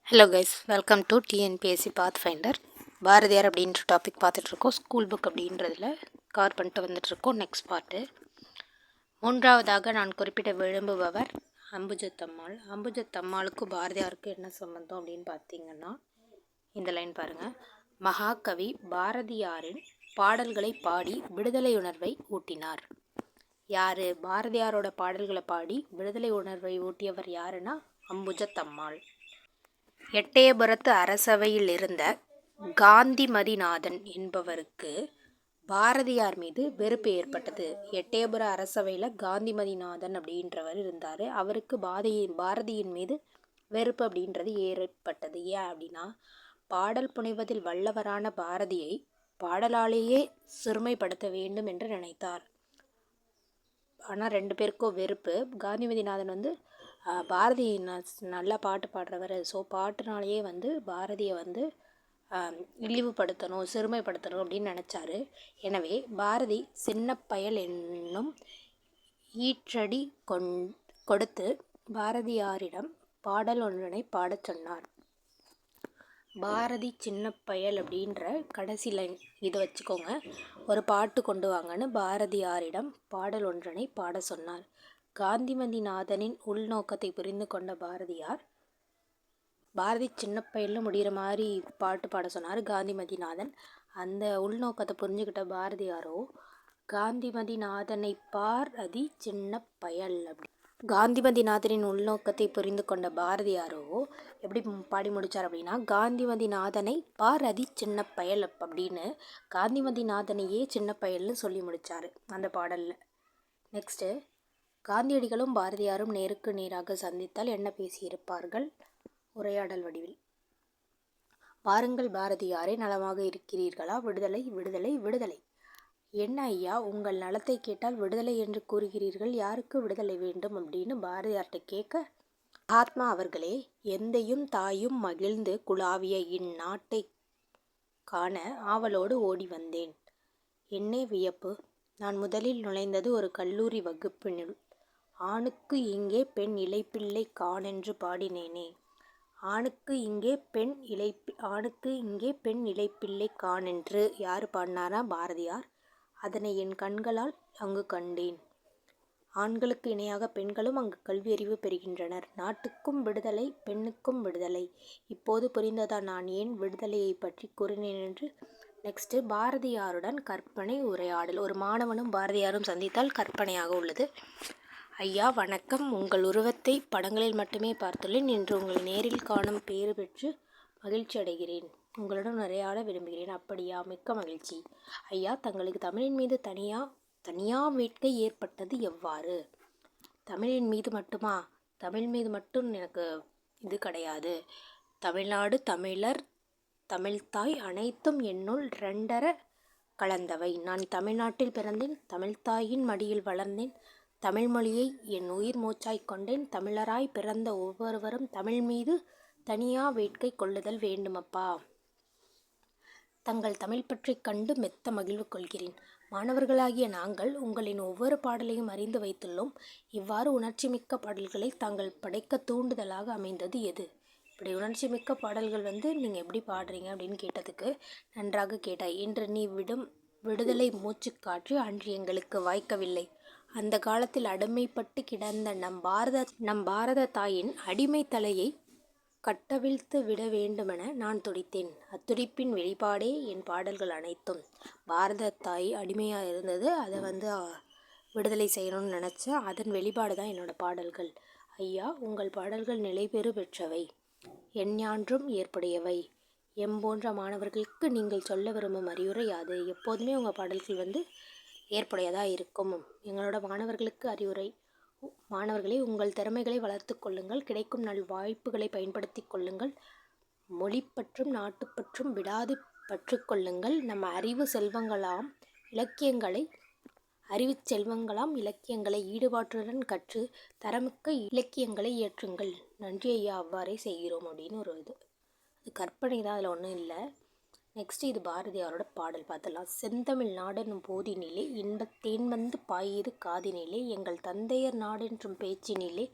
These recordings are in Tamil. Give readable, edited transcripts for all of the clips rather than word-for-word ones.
Hello guys, welcome to TNPSC path finder. Bharathiyar அப்படின்ற டாபிக் பார்த்துட்ருக்கோம். ஸ்கூல் புக் அப்படின்றதில் கவர் பண்ணிட்டு வந்துட்டுருக்கோம். Next part. மூன்றாவதாக நான் குறிப்பிட விரும்புபவர் அம்புஜத்தம்மாள். அம்புஜத்தம்மாளுக்கும் பாரதியாருக்கும் என்ன சம்பந்தம் அப்படின்னு பார்த்தீங்கன்னா, இந்த லைன் பாருங்கள். மகாகவி பாரதியாரின் பாடல்களை பாடி விடுதலை உணர்வை ஊட்டினார். யார்? பாரதியாரோட பாடல்களை பாடி விடுதலை உணர்வை ஊட்டியவர் யாருன்னா அம்புஜத்தம்மாள். எட்டயபுரத்து அரசவையில் இருந்த காந்திமதிநாதன் என்பவருக்கு பாரதியார் மீது வெறுப்பு ஏற்பட்டது. எட்டயபுர அரசவையில் காந்திமதிநாதன் அப்படின்றவர் இருந்தார். அவருக்கு பாரதியின் மீது வெறுப்பு அப்படின்றது ஏற்பட்டது. ஏன் அப்படின்னா, பாடல் புனைவதில் வல்லவரான பாரதியை பாடலாலேயே சிறுமைப்படுத்த வேண்டும் என்று நினைத்தார். ஆனால் ரெண்டு பேருக்கும் வெறுப்பு. காந்திமதிநாதன் பாரதி நல்லா பாட்டு பாடுறவர். ஸோ பாட்டுனாலேயே பாரதியை இழிவுபடுத்தணும், சிறுமைப்படுத்தணும் அப்படின்னு நினச்சாரு. எனவே பாரதி சின்ன பயல் என்னும் ஈற்றடி கொடுத்து பாரதியாரிடம் பாடல் ஒன்றினை பாடச் சொன்னார். பாரதி சின்ன பயல் அப்படின்ற கடைசி லைன் இது வச்சுக்கோங்க. ஒரு பாட்டு கொண்டு வாங்கன்னு பாரதியாரிடம் பாடல் ஒன்றனை பாட சொன்னார். காந்திமதிநாதனின் உள்நோக்கத்தை புரிந்து கொண்ட பாரதியார் பாரதி சின்ன பையல்னு முடிகிற மாதிரி பாட்டு பாட சொன்னார் காந்திமதிநாதன். அந்த உள்நோக்கத்தை புரிஞ்சுக்கிட்ட பாரதியாரோ காந்திமதிநாதனை பாரதி சின்ன பயல் அப்படி காந்திமதிநாதனின் உள்நோக்கத்தை புரிந்து கொண்ட பாரதியாரோ எப்படி பாடி முடித்தார் அப்படின்னா, காந்திமதிநாதனை பாரதி சின்ன பயல் அப்படின்னு காந்திமதிநாதனையே சின்ன பயல்னு சொல்லி முடித்தார் அந்த பாடலில். நெக்ஸ்ட்டு, காந்தியடிகளும் பாரதியாரும் நேருக்கு நேராக சந்தித்தால் என்ன பேசியிருப்பார்கள்? உரையாடல் வடிவில். பாருங்கள் பாரதியாரே, நலமாக இருக்கிறீர்களா? விடுதலை விடுதலை விடுதலை. என்ன ஐயா, உங்கள் நலத்தை கேட்டால் விடுதலை என்று கூறுகிறீர்கள், யாருக்கு விடுதலை வேண்டும் அப்படின்னு பாரதியார்கிட்ட கேட்க, மகாத்மா அவர்களே, எந்தையும் தாயும் மகிழ்ந்து குழாவிய இந்நாட்டை காண ஆவலோடு ஓடி வந்தேன். என்னே வியப்பு, நான் முதலில் நுழைந்தது ஒரு கல்லூரி வகுப்பினுள். ஆணுக்கு இங்கே பெண் இளைப்பிள்ளை காணென்று பாடினேனே. ஆணுக்கு இங்கே பெண் இளைப்பிள்ளை காணென்று யார் பாடினாரா? பாரதியார். அதனை என் கண்களால் அங்கு கண்டேன். ஆண்களுக்கு இணையாக பெண்களும் அங்கு கல்வியறிவு பெறுகின்றனர். நாட்டுக்கும் விடுதலை, பெண்ணுக்கும் விடுதலை. இப்போது புரிந்ததா நான் ஏன் விடுதலையை பற்றி கூறினேன் என்று? நெக்ஸ்ட்டு, பாரதியாருடன் கற்பனை உரையாடல். ஒரு மாணவனும் பாரதியாரும் சந்தித்தால் கற்பனையாக உள்ளது. ஐயா வணக்கம், உங்கள் உருவத்தை படங்களில் மட்டுமே பார்த்துள்ளேன். இன்று உங்களை நேரில் காணும் பேறு பெற்று மகிழ்ச்சி அடைகிறேன். உங்களுடன் உரையாட விரும்புகிறேன். அப்படியா? மிக்க மகிழ்ச்சி. ஐயா, தங்களுக்கு தமிழின் மீது தனியா வேட்கை ஏற்பட்டது எவ்வாறு? தமிழின் மீது மட்டுமா? தமிழ் மீது மட்டும் எனக்கு இது கிடையாது. தமிழ்நாடு, தமிழர், தமிழ்த்தாய் அனைத்தும் என்னுள் இரண்டர கலந்தவை. நான் தமிழ்நாட்டில் பிறந்தேன், தமிழ்த்தாயின் மடியில் வளர்ந்தேன், தமிழ் மொழியை என் உயிர் மூச்சாய் கொண்டேன். தமிழராய் பிறந்த ஒவ்வொருவரும் தமிழ் மீது தனியா வேட்கை கொள்ளுதல் வேண்டுமப்பா. தங்கள் தமிழ் பற்றி கண்டு மெத்த மகிழ்வு கொள்கிறேன். மாணவர்களாகிய நாங்கள் உங்களின் ஒவ்வொரு பாடலையும் அறிந்து வைத்துள்ளோம். இவ்வாறு உணர்ச்சிமிக்க பாடல்களை தாங்கள் படைக்க தூண்டுதலாக அமைந்தது எது? இப்படி உணர்ச்சிமிக்க பாடல்கள் நீங்கள் எப்படி பாடுறீங்க அப்படின்னு கேட்டதுக்கு, நன்றாக கேட்டாய். இன்று நீ விடும் விடுதலை மூச்சு காற்று அன்று எங்களுக்கு வாய்க்கவில்லை. அந்த காலத்தில் அடிமைப்பட்டு கிடந்த நம் பாரத தாயின் அடிமை தலையை கட்டவிழ்த்து விட வேண்டுமென நான் துடித்தேன். அத்துடிப்பின் வெளிப்பாடே என் பாடல்கள் அனைத்தும். பாரத தாய் அடிமையாக இருந்தது, அதை விடுதலை செய்யணும்னு நினச்சேன். அதன் வெளிப்பாடு தான் என்னோடய பாடல்கள். ஐயா, உங்கள் பாடல்கள் நிலைபெறு பெற்றவை, எஞ்ஞான்றும் ஏற்புடையவை. போன்ற மாணவர்களுக்கு நீங்கள் சொல்ல விரும்பும் அறிவுரை யாது? எப்போதுமே உங்கள் பாடல்கள் ஏற்புடையதாக இருக்கும். எங்களோட மாணவர்களுக்கு அறிவுரை, மாணவர்களே, உங்கள் திறமைகளை வளர்த்து கொள்ளுங்கள். கிடைக்கும் நல் வாய்ப்புகளை பயன்படுத்தி கொள்ளுங்கள். மொழிப்பற்றும் நாட்டுப்பற்றும் விடாது பற்று கொள்ளுங்கள். நம்ம அறிவு செல்வங்களாம் இலக்கியங்களை ஈடுபாட்டுடன் கற்று தரமிக்க இலக்கியங்களை இயற்றுங்கள். நன்றி ஐயா, அவ்வாறே செய்கிறோம் அப்படின்னு ஒரு இது. அது கற்பனை தான், அதில் ஒன்றும் இல்லை. நெக்ஸ்ட்டு, இது பாரதியாரோட பாடல் பார்த்தலாம். செந்தமிழ் நாடெனும் போதினிலே இன்பத்தேன் பாயுது காதினிலே, எங்கள் தந்தையர் நாடென்றும் பேச்சினிலே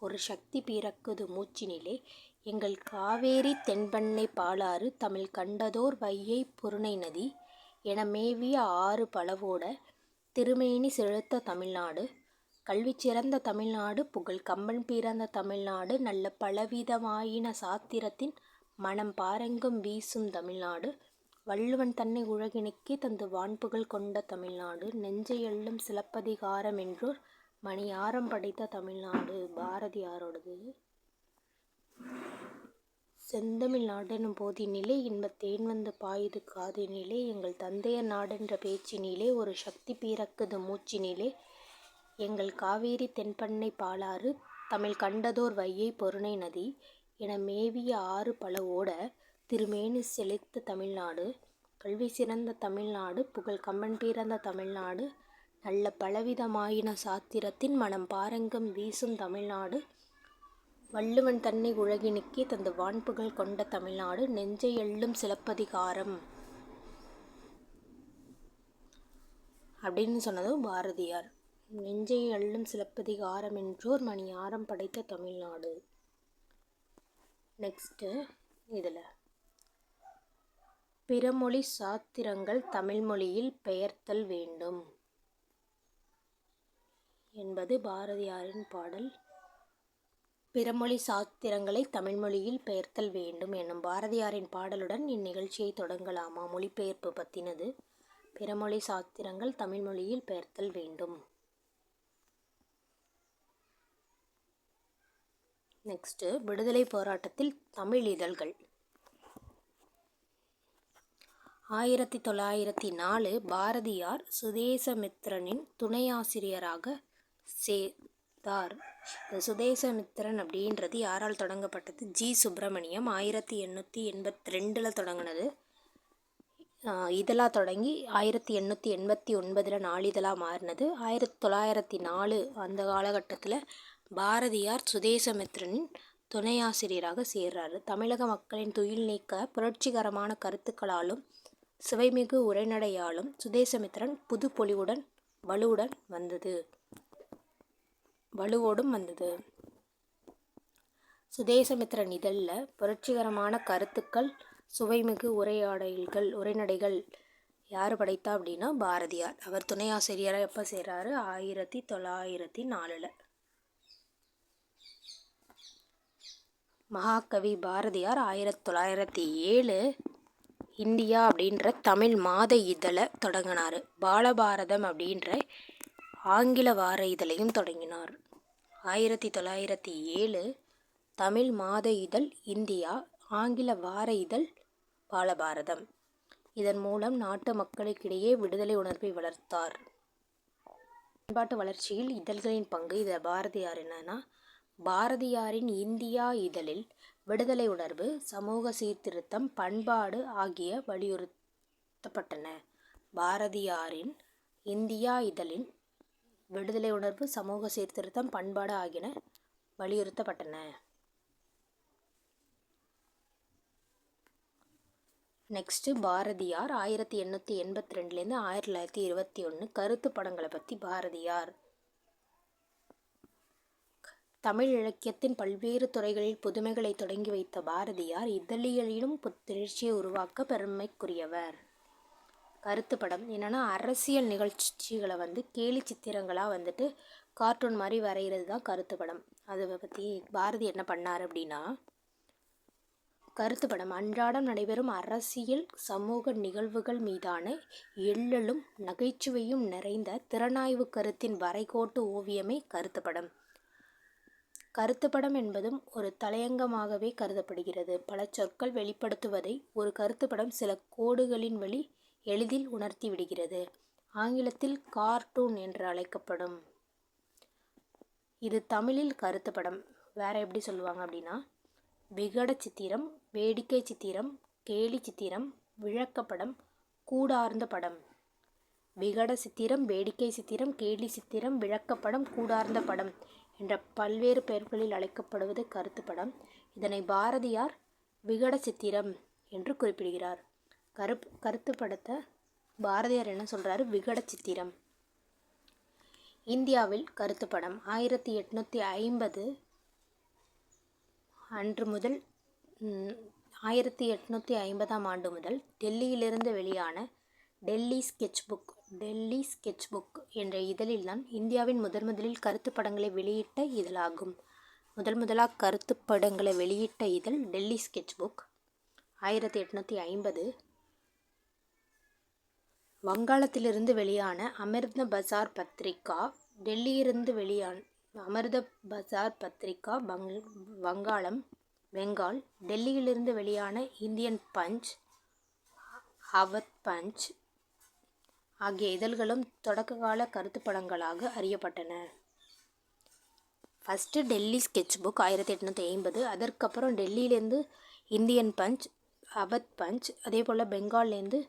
ஒரு சக்தி பிறக்குது மூச்சினிலே, எங்கள் காவேரி தென்பண்ணை பாலாறு தமிழ் கண்டதோர் வையை பொருணை நதி என மேவிய ஆறு பலவோட திருமேனி செலுத்த தமிழ்நாடு கல்வி சிறந்த தமிழ்நாடு புகழ் கம்பன் பிறந்த தமிழ்நாடு நல்ல பலவிதமாயின சாத்திரத்தின் மனம் பாரெங்கும் வீசும் தமிழ்நாடு வள்ளுவன் தன்னை உலகினுக்கே தந்து வான்புகழ் கொண்ட தமிழ்நாடு நெஞ்சை எள்ளும் சிலப்பதிகாரம் என்றோர் மணியாரம் படைத்த தமிழ்நாடு. பாரதியாரோடது. செந்தமிழ் நாடெனும் போதினிலே இன்பத் தேன் வந்து பாயுது காதினிலே எங்கள் தந்தையர் நாடென்ற பேச்சினிலே ஒரு சக்தி பிறக்குது மூச்சினிலே எங்கள் காவேரி தென்பண்ணை பாலாறு தமிழ் கண்டதோர் வையை பொருணை நதி என மேவிய ஆறு பல ஓட திருமேனி செழித்த தமிழ்நாடு கல்வி சிறந்த தமிழ்நாடு புகழ் கம்பன் பிறந்த தமிழ்நாடு நல்ல பலவிதமாயின சாத்திரத்தின் மனம் பாரெங்கும் வீசும் தமிழ்நாடு வள்ளுவன் தன்னை உலகினுக்கே தந்து வான்புகழ் கொண்ட தமிழ்நாடு நெஞ்சை எள்ளும் சிலப்பதிகாரம் அப்படின்னு சொன்னதும் பாரதியார். நெஞ்சை எள்ளும் சிலப்பதிகாரம் என்றோர் மணியாரம் படைத்த தமிழ்நாடு. நெக்ஸ்ட்டு இதில் பிறமொழி சாத்திரங்கள் தமிழ் மொழியில் பெயர்த்தல் வேண்டும் என்பது பாரதியாரின் பாடல். பிறமொழி சாத்திரங்களை தமிழ் மொழியில் பெயர்த்தல் வேண்டும் என்னும் பாரதியாரின் பாடலுடன் இந்நிகழ்ச்சியை தொடங்கலாமா? மொழிபெயர்ப்பு பற்றினது. பிறமொழி சாத்திரங்கள் தமிழ் மொழியில் பெயர்த்தல் வேண்டும். நெக்ஸ்ட்டு விடுதலை போராட்டத்தில் தமிழ் இதழ்கள். 1904 பாரதியார் சுதேசமித்திரனின் துணை ஆசிரியராக சேர்ந்தார். இந்த சுதேசமித்திரன் அப்படின்றது யாரால் தொடங்கப்பட்டது? ஜி. சுப்பிரமணியம் 1882 தொடங்கினது. இதழாக தொடங்கி 1889 நாளிதழாக மாறினது. 1904 அந்த காலகட்டத்தில் பாரதியார் சுதேசமித்திரனின் துணை ஆசிரியராக சேர்றாரு. தமிழக மக்களின் துயில் நீக்க புரட்சிகரமான கருத்துக்களாலும் சுவைமிகு உரைநடையாலும் சுதேசமித்திரன் புது பொலிவுடன் வலுவோடும் வந்தது. சுதேசமித்திரன் இதழில் புரட்சிகரமான கருத்துக்கள் சுவைமிகு உரைநடைகள் யார் படைத்தா அப்படின்னா பாரதியார். அவர் துணை ஆசிரியராக எப்போ சேர்றாரு? 1904. மகாகவி பாரதியார் 1907 இந்தியா அப்படின்ற தமிழ் மாத இதழை தொடங்கினார். பாலபாரதம் அப்படின்ற ஆங்கில வார இதழையும் தொடங்கினார். 1907 தமிழ் மாத இதழ் இந்தியா, ஆங்கில வார இதழ் பாலபாரதம். இதன் மூலம் நாட்டு மக்களுக்கிடையே விடுதலை உணர்வை வளர்த்தார். பண்பாட்டு வளர்ச்சியில் இதழ்களின் பங்கு. இதில் பாரதியார் என்னன்னா, பாரதியாரின் இந்தியா இதழில் விடுதலை உணர்வு, சமூக சீர்திருத்தம், பண்பாடு ஆகிய வலியுறுத்தப்பட்டன. பாரதியாரின் இந்தியா இதழின் விடுதலை உணர்வு, சமூக சீர்திருத்தம், பண்பாடு ஆகியன வலியுறுத்தப்பட்டன. நெக்ஸ்ட்டு பாரதியார் 1882 1921 கருத்து படங்களை பற்றி பாரதியார். தமிழ் இலக்கியத்தின் பல்வேறு துறைகளில் புதுமைகளை தொடங்கி வைத்த பாரதியார் இதழியலிலும் புத்துணர்ச்சியை உருவாக்க பெருமைக்குரியவர். கருத்து படம் என்னென்னா, அரசியல் நிகழ்ச்சிகளை கேலி சித்திரங்களாக கார்ட்டூன் மாதிரி வரைகிறது தான் கருத்து படம். அதை பற்றி பாரதி என்ன பண்ணார் அப்படின்னா, கருத்து படம் அன்றாடம் நடைபெறும் அரசியல் சமூக நிகழ்வுகள் மீதான எள்ளலும் நகைச்சுவையும் நிறைந்த திறனாய்வு கருத்தின் வரைகோட்டு ஓவியமே கருத்து படம். கருத்து படம் என்பதும் ஒரு தலையங்கமாகவே கருதப்படுகிறது. பல சொற்கள் வெளிப்படுத்துவதை ஒரு கருத்து படம் சில கோடுகளின் வழி எளிதில் உணர்த்தி விடுகிறது. ஆங்கிலத்தில் கார்ட்டூன் என்று அழைக்கப்படும். இது தமிழில் கருத்து படம் வேற எப்படி சொல்லுவாங்க அப்படின்னா, விகட சித்திரம், வேடிக்கை சித்திரம், கேலி சித்திரம், விளக்கப்படம், கூடார்ந்த படம். விகட சித்திரம், வேடிக்கை சித்திரம், கேலி சித்திரம், விளக்கப்படம், கூடார்ந்த படம் என்ற பல்வேறு பெயர்களில் அழைக்கப்படுவது கருத்து படம். இதனை பாரதியார் விகட சித்திரம் என்று குறிப்பிடுகிறார். கருத்து படத்தை பாரதியார் என்ன சொல்கிறாரு? விகட சித்திரம். இந்தியாவில் கருத்து படம் 1850 அன்று முதல் 1850ஆம் ஆண்டு முதல் டெல்லியிலிருந்து வெளியான டெல்லி ஸ்கெட்ச் புக் என்ற இதழில்தான் இந்தியாவின் முதலில் கருத்து படங்களை வெளியிட்ட இதழாகும். முதலாக கருத்து படங்களை வெளியிட்ட இதழ் டெல்லி ஸ்கெட்ச் புக். 1850. வங்காளத்திலிருந்து வெளியான அமிர்த பஜார் பத்திரிகா. டெல்லியிலிருந்து வெளியான அமிர்த பஜார் பத்திரிகா பெங்கால். டெல்லியிலிருந்து வெளியான இந்தியன் பஞ்ச், அவத் பஞ்ச் ஆகிய இதழ்களும் தொடக்ககால கருத்து படங்களாக அறியப்பட்டன. First Delhi sketch book 1850. அதற்கப்புறம் டெல்லியிலேருந்து இந்தியன் பஞ்ச், அவத் பஞ்ச், அதே போல் பெங்கால்லேருந்து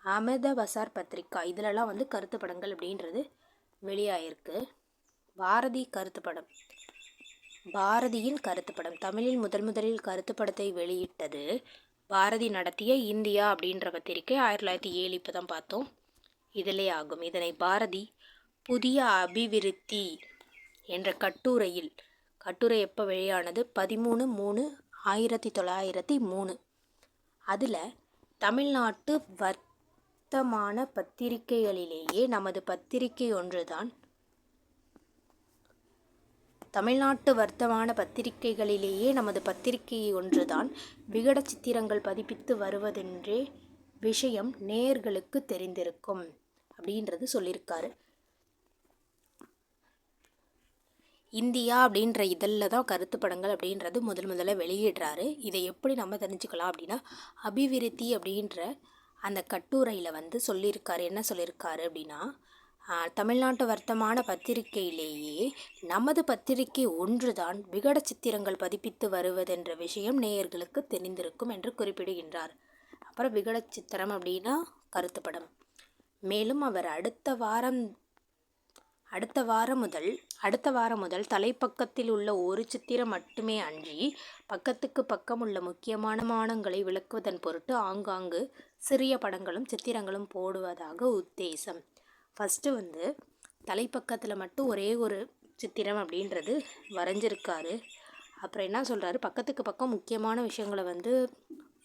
அமிர்த பஜார் பத்திரிகா இதிலெல்லாம் வந்து கருத்து படங்கள் அப்படின்றது வெளியாயிருக்கு. பாரதி கருத்து படம். பாரதியின் கருத்து படம் தமிழில் முதலில் கருத்து படத்தை வெளியிட்டது பாரதி நடத்திய இந்தியா அப்படின்ற பத்திரிகை 1907. இப்போ தான் பார்த்தோம். இதிலே ஆகும். இதனை பாரதி புதிய அபிவிருத்தி என்ற கட்டுரை எப்போ வெளியானது? 13/3/1903. அதில் தமிழ்நாட்டு வர்த்தமான பத்திரிகைகளிலேயே நமது பத்திரிகை ஒன்றுதான் விகட சித்திரங்கள் பதிப்பித்து வருவதென்ற விஷயம் நேயர்களுக்கு தெரிந்திருக்கும் அப்படின்றது சொல்லியிருக்காரு. இந்தியா அப்படின்ற இதழில் தான் கருத்து படங்கள் அப்படின்றது முதல்ல வெளியிடுறாரு. இதை எப்படி நம்ம தெரிஞ்சுக்கலாம் அப்படின்னா, அபிவிருத்தி அப்படின்ற அந்த கட்டுரையில் வந்து சொல்லியிருக்காரு. என்ன சொல்லியிருக்காரு அப்படின்னா, தமிழ்நாட்டு வர்த்தமான பத்திரிகையிலேயே நமது பத்திரிகை ஒன்றுதான் விகட சித்திரங்கள் பதிப்பித்து வருவதென்ற விஷயம் நேயர்களுக்கு தெரிந்திருக்கும் என்று குறிப்பிடுகின்றார். அப்புறம் விகட சித்திரம் அப்படின்னா கருத்து படம். மேலும் அவர் அடுத்த வாரம் முதல் தலைப்பக்கத்தில் உள்ள ஒரு சித்திரம் மட்டுமே அன்றி பக்கத்துக்கு பக்கம் உள்ள முக்கியமான மானங்களை விளக்குவதன் பொருட்டு ஆங்காங்கு சிறிய படங்களும் சித்திரங்களும் போடுவதாக உத்தேசம். ஃபஸ்ட்டு வந்து தலைப்பக்கத்தில் மட்டும் ஒரே ஒரு சித்திரம் அப்படின்றது வரைஞ்சிருக்காரு. அப்புறம் என்ன சொல்கிறாரு, பக்கத்துக்கு பக்கம் முக்கியமான விஷயங்களை வந்து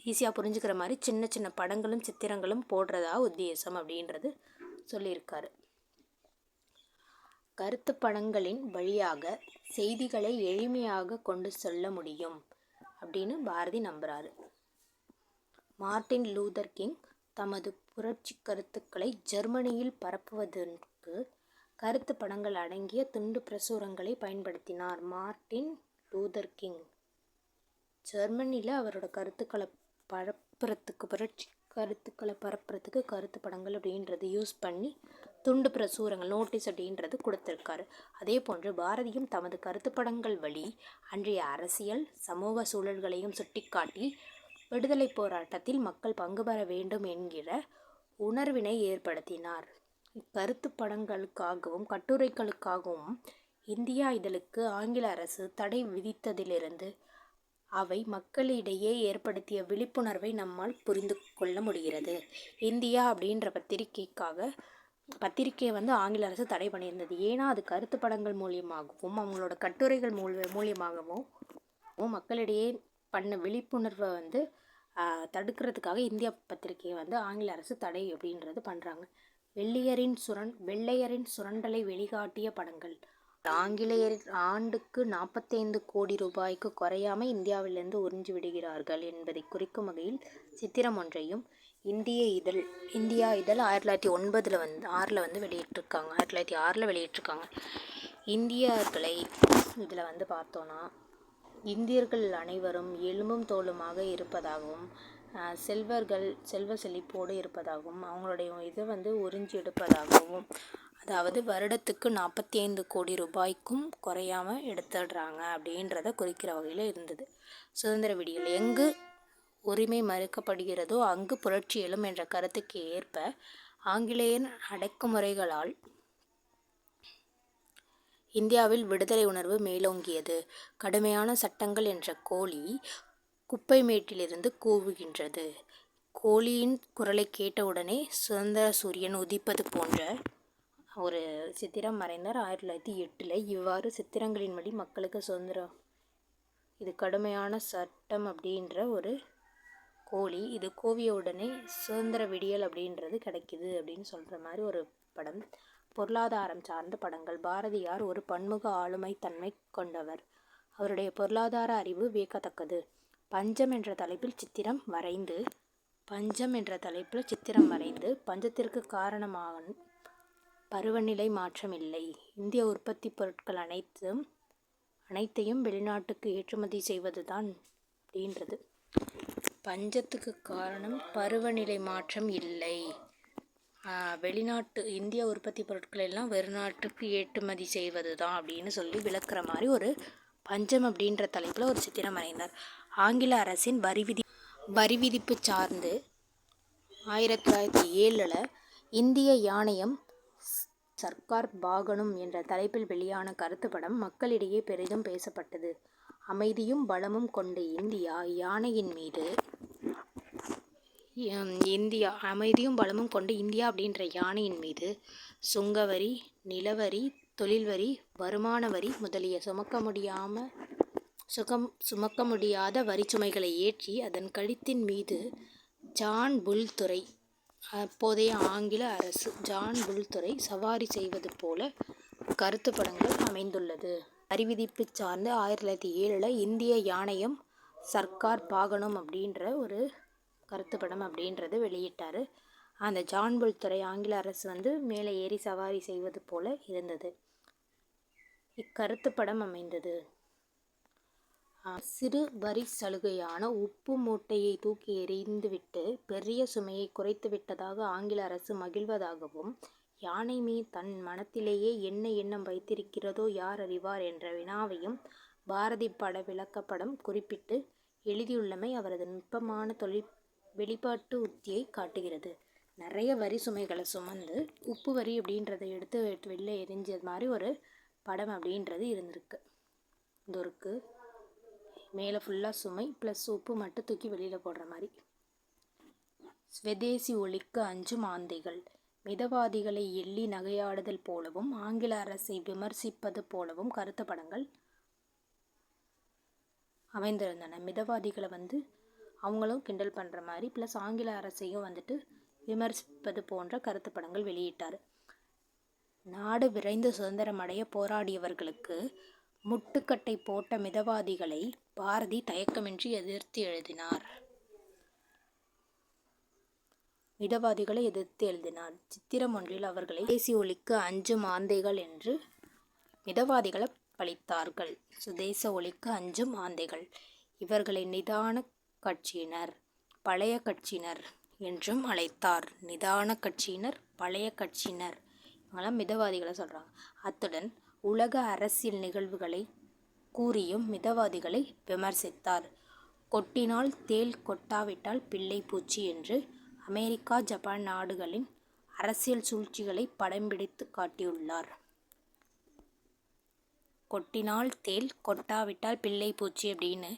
ஈஸியாக புரிஞ்சுக்கிற மாதிரி சின்ன சின்ன படங்களும் சித்திரங்களும் போடுறதா உத்தேசம் அப்படின்றது சொல்லியிருக்காரு. கருத்து படங்களின் வழியாக செய்திகளை எளிமையாக கொண்டு செல்ல முடியும் அப்படின்னு பாரதி நம்புகிறாரு. மார்ட்டின் லூதர் கிங் தமது புரட்சி கருத்துக்களை ஜெர்மனியில் பரப்புவதற்கு கருத்து படங்கள் அடங்கிய துண்டு பிரசுரங்களை பயன்படுத்தினார். மார்ட்டின் லூதர் கிங் ஜெர்மனியில் அவரோட கருத்துக்களை புரட்சி கருத்துக்களை பரப்புறதுக்கு கருத்து படங்கள் அப்படின்றது யூஸ் பண்ணி துண்டு பிரசுரங்கள் நோட்டீஸ் அப்படின்றது கொடுத்துருக்காரு. அதே போன்று பாரதியும் தமது கருத்து படங்கள் வழி அன்றைய அரசியல் சமூக சூழல்களையும் சுட்டிக்காட்டி விடுதலை போராட்டத்தில் மக்கள் பங்கு பெற வேண்டும் என்கிற உணர்வினை ஏற்படுத்தினார். இக்கருத்து படங்களுக்காகவும் கட்டுரைகளுக்காகவும் இந்தியா இதழுக்கு ஆங்கில அரசு தடை விதித்ததிலிருந்து அவை மக்களிடையே ஏற்படுத்திய விழிப்புணர்வை நம்மால் புரிந்து கொள்ள முடிகிறது. இந்தியா அப்படின்ற பத்திரிக்கையை வந்து ஆங்கில அரசு தடை பண்ணியிருந்தது. ஏன்னா அது கருத்து படங்கள் மூலியமாகவும் அவங்களோட கட்டுரைகள் மூலியமாகவும் மக்களிடையே பண்ண விழிப்புணர்வை வந்து தடுக்கிறதுக்காக இந்தியா பத்திரிகையை வந்து ஆங்கில அரசு தடை அப்படின்றது பண்ணுறாங்க. வெள்ளையரின் சுரண்டலை வெளிக்காட்டிய படங்கள். ஆங்கிலேயர் ஆண்டுக்கு 45 கோடி ரூபாய்க்கு குறையாமல் இந்தியாவிலிருந்து உறிஞ்சி விடுகிறார்கள் என்பதை குறிக்கும் வகையில் சித்திரம் ஒன்றையும் இந்தியா இதழ் 1906 வந்து வெளியிட்டிருக்காங்க. 1906 வெளியிட்டிருக்காங்க. இந்தியர்களை இதில் வந்து பார்த்தோன்னா, இந்தியர்கள் அனைவரும் எலும்பும் தோலுமாக இருப்பதாகவும் செல்வ செழிப்போடு இருப்பதாகவும் அவங்களுடைய இதை வந்து உறிஞ்சி எடுப்பதாகவும், அதாவது வருடத்துக்கு 45 கோடி ரூபாய்க்கும் குறையாமல் எடுத்துடுறாங்க அப்படின்றத குறிக்கிற வகையில் இருந்தது. சுதந்திர விடியல். எங்கு உரிமை மறுக்கப்படுகிறதோ அங்கு புரட்சி எழும் என்ற கருத்துக்கு ஏற்ப ஆங்கிலேயர் அடக்குமுறைகளால் இந்தியாவில் விடுதலை உணர்வு மேலோங்கியது. கடுமையான சட்டங்கள் என்ற கோழி குப்பை மேட்டிலிருந்து கூவுகின்றது. கோழியின் குரலை கேட்டவுடனே சுதந்திர சூரியன் உதிப்பது போன்ற ஒரு சித்திரம் மறைந்தார் 1908. இவ்வாறு சித்திரங்களின் வழி மக்களுக்கு சுதந்திரம் இது கடுமையான சட்டம் அப்படின்ற ஒரு கோழி. இது கூவிய உடனே சுதந்திர விடியல் அப்படின்றது கிடைக்குது அப்படின்னு சொல்கிற மாதிரி ஒரு படம். பொருளாதாரம் சார்ந்த படங்கள். பாரதியார் ஒரு பன்முக ஆளுமை தன்மை கொண்டவர். அவருடைய பொருளாதார அறிவு வியக்கத்தக்கது. பஞ்சம் என்ற தலைப்பில் சித்திரம் வரைந்து பஞ்சத்திற்கு காரணமாக பருவநிலை மாற்றம் இல்லை, இந்திய உற்பத்தி பொருட்கள் அனைத்தையும் வெளிநாட்டுக்கு ஏற்றுமதி செய்வதுதான் அப்படின்றது. பஞ்சத்துக்கு காரணம் பருவநிலை மாற்றம் இல்லை, இந்திய உற்பத்தி பொருட்கள் எல்லாம் வெளிநாட்டுக்கு ஏற்றுமதி செய்வது தான் அப்படின்னு சொல்லி விளக்குற மாதிரி ஒரு பஞ்சம் அப்படின்ற தலைப்பில் ஒரு சித்திரம் வரைந்தார். ஆங்கில அரசின் வரி விதிப்பு சார்ந்து 1907 இந்திய யானையம் சர்க்கார் பாகனும் என்ற தலைப்பில் வெளியான கருத்துப்படம் மக்களிடையே பெரிதும் பேசப்பட்டது. அமைதியும் பலமும் கொண்ட இந்தியா அப்படின்ற யானையின் மீது சுங்கவரி, நிலவரி, தொழில்வரி, வருமான வரி முதலிய சுமக்க முடியாத வரிச்சுமைகளை ஏற்றி அதன் கழுத்தின் மீது அப்போதைய ஆங்கில அரசு ஜான் புல்துரை சவாரி செய்வது போல கருத்துப்படங்கள் அமைந்துள்ளது. வரி விதிப்பு சார்ந்து 1907 இந்திய யானையம் சர்க்கார் பாகனும் அப்படின்ற ஒரு கருத்துப்படம் அப்படின்றது வெளியிட்டார். அந்த ஜான் புல்துரை ஆங்கில அரசு மேலே ஏறி சவாரி செய்வது போல இருந்தது. இக்கருத்துப்படம் அமைந்தது. சிறு வரி சலுகையான உப்பு மூட்டையை தூக்கி எறிந்துவிட்டு பெரிய சுமையை குறைத்து விட்டதாக ஆங்கில அரசு மகிழ்வதாகவும், யானை தன் மனத்திலேயே என்ன எண்ணம் வைத்திருக்கிறதோ யார் அறிவார் என்ற வினாவையும் பாரதி பட விளக்கப்படம் குறிப்பிட்டு எழுதியுள்ளமை அவரது நுட்பமான வெளிப்பாட்டு உத்தியை காட்டுகிறது. நிறைய வரி சுமைகளை சுமந்து உப்பு வரி அப்படின்றத எடுத்து வெளில எரிஞ்சது மாதிரி ஒரு படம் அப்படின்றது இருந்திருக்கு. இதற்கு மேலே ஃபுல்லாக சுமை ப்ளஸ் உப்பு மட்டும் தூக்கி வெளியில் போடுற மாதிரி. ஸ்வதேசி ஒழிக்க அஞ்சும் ஆந்தைகள். மிதவாதிகளை எள்ளி நகையாடுதல் போலவும் ஆங்கில அரசை விமர்சிப்பது போலவும் கருத்துப்படங்கள் அமைந்திருந்தன. மிதவாதிகளை அவங்களும் கிண்டல் பண்ணுற மாதிரி ப்ளஸ் ஆங்கில அரசையும் விமர்சிப்பது போன்ற கருத்துப்படங்கள் வெளியிட்டார். நாடு விரைந்து சுதந்திரமடைய போராடியவர்களுக்கு முட்டுக்கட்டை போட்ட மிதவாதிகளை பாரதி தயக்கமின்றி எதிர்த்து எழுதினார். சித்திரம் ஒன்றில் அவர்களை சுதேசி ஒழிக்க அஞ்சும் ஆந்தைகள் என்று மிதவாதிகளை பழித்தார்கள். சுதேச ஒழிக்க அஞ்சும் ஆந்தைகள். இவர்களை நிதான கட்சியினர், பழைய கட்சியினர் என்றும் அழைத்தார். நிதான கட்சியினர், பழைய கட்சியினர் இவங்களாம் மிதவாதிகளை சொல்கிறாங்க. அத்துடன் உலக அரசியல் நிகழ்வுகளை கூறியும் மிதவாதிகளை விமர்சித்தார். கொட்டினால் தேள், கொட்டாவிட்டால் பிள்ளை பூச்சி என்று அமெரிக்கா, ஜப்பான் நாடுகளின் அரசியல் சூழ்ச்சிகளை படம் பிடித்து காட்டியுள்ளார். கொட்டினால் தேள், கொட்டாவிட்டால் பிள்ளை பூச்சி அப்படின்னு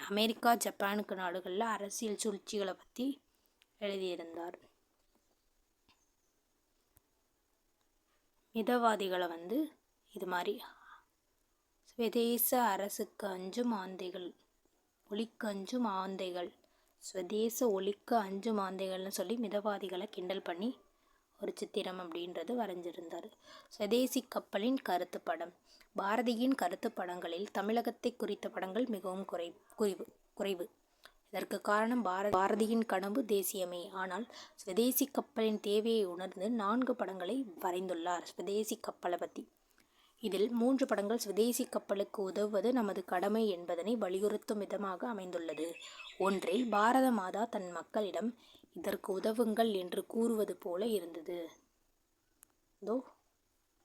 அமெரிக்கா, ஜப்பானுக்கு நாடுகளில் அரசியல் சூழ்ச்சிகளை பற்றி எழுதியிருந்தார். மிதவாதிகளை இது மாதிரி ஸ்வதேச அரசுக்கு அஞ்சும் ஆந்தைகள், ஒழிக்க அஞ்சும் ஆந்தைகள், ஸ்வதேச ஒழிக்க அஞ்சும் ஆந்தைகள்னு சொல்லி மிதவாதிகளை கிண்டல் பண்ணி ஒரு சித்திரம் அப்படின்றது வரைஞ்சிருந்தார். ஸ்வதேசி கப்பலின் கருத்து படம். பாரதியின் கருத்து படங்களில் தமிழகத்தை குறித்த படங்கள் மிகவும் குறைவு. இதற்கு காரணம் பாரதியின் கனவு தேசியமே. ஆனால் ஸ்வதேசி கப்பலின் தேவையை உணர்ந்து 4 படங்களை வரைந்துள்ளார் ஸ்வதேசி கப்பலை பற்றி. இதில் 3 படங்கள் ஸ்வதேசி கப்பலுக்கு உதவுவது நமது கடமை என்பதனை வலியுறுத்தும் விதமாக அமைந்துள்ளது. ஒன்றில் பாரத மாதா தன் மக்களிடம் இதற்கு உதவுங்கள் என்று கூறுவது போல இருந்தது.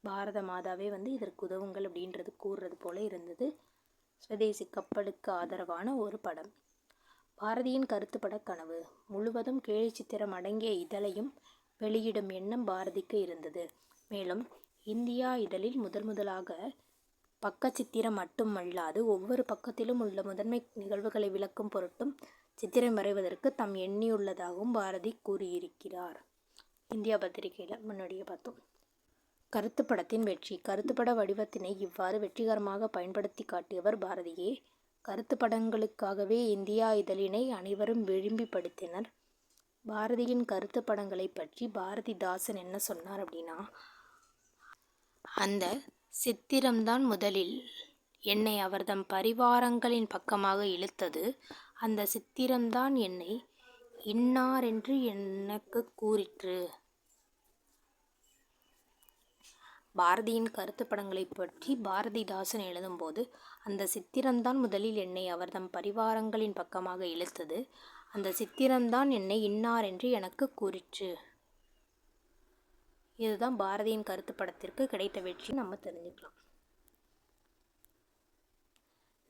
பாரத மாதாவே இதற்கு உதவுங்கள் அப்படின்றது கூறுறது போல இருந்தது. ஸ்வதேசி கப்பலுக்கு ஆதரவான ஒரு படம். பாரதியின் கருத்துப்பட கனவு. முழுவதும் கேலி சித்திரம் அடங்கிய இதழையும் வெளியிடும் எண்ணம் பாரதிக்கு இருந்தது. மேலும் இந்தியா இதழில் முதலாக பக்க சித்திரம் மட்டுமல்லாது ஒவ்வொரு பக்கத்திலும் உள்ள முதன்மை நிகழ்வுகளை விளக்கும் பொருட்டும் சித்திரம் வரைவதற்கு தாம் எண்ணியுள்ளதாகவும் பாரதி கூறியிருக்கிறார். இந்தியா பத்திரிகையில் முன்னாடியே பார்த்தோம். கருத்துப்படத்தின் வெற்றி. கருத்துப்பட வடிவத்தினை இவ்வாறு வெற்றிகரமாக பயன்படுத்தி காட்டியவர் பாரதியே. கருத்துப்படங்களுக்காகவே இந்தியா இதழினை அனைவரும் விரும்பி படித்தனர். பாரதியின் கருத்துப்படங்களை பற்றி பாரதிதாசன் என்ன சொன்னார் அப்படின்னா, அந்த சித்திரம்தான் முதலில் என்னை அவர்தம் பரிவாரங்களின் பக்கமாக இழுத்தது. அந்த சித்திரம்தான் என்னை இன்னாரென்று எனக்கு கூறிற்று. பாரதியின் கருத்துப்படங்களை பற்றி பாரதிதாசன் எழுதும்போது, அந்த சித்திரம்தான் முதலில் என்னை அவர்தம் பரிவாரங்களின் பக்கமாக இழுத்தது. அந்த சித்திரம்தான் என்னை இன்னாரென்று எனக்கு கூறிற்று. இதுதான் பாரதியின் கருத்துப்படத்திற்கு கிடைத்த வெற்றி நம்ம தெரிஞ்சுக்கலாம்.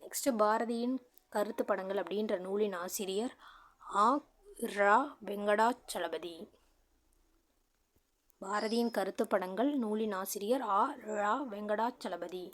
நெக்ஸ்ட், பாரதியின் கருத்துப்படங்கள் அப்படின்ற நூலின் ஆசிரியர் ஆ. ரா. வெங்கடாச்சலபதி. பாரதியின் கருத்துப்படங்கள் நூலின் ஆசிரியர் ஆ. ரா. வெங்கடாச்சலபதி.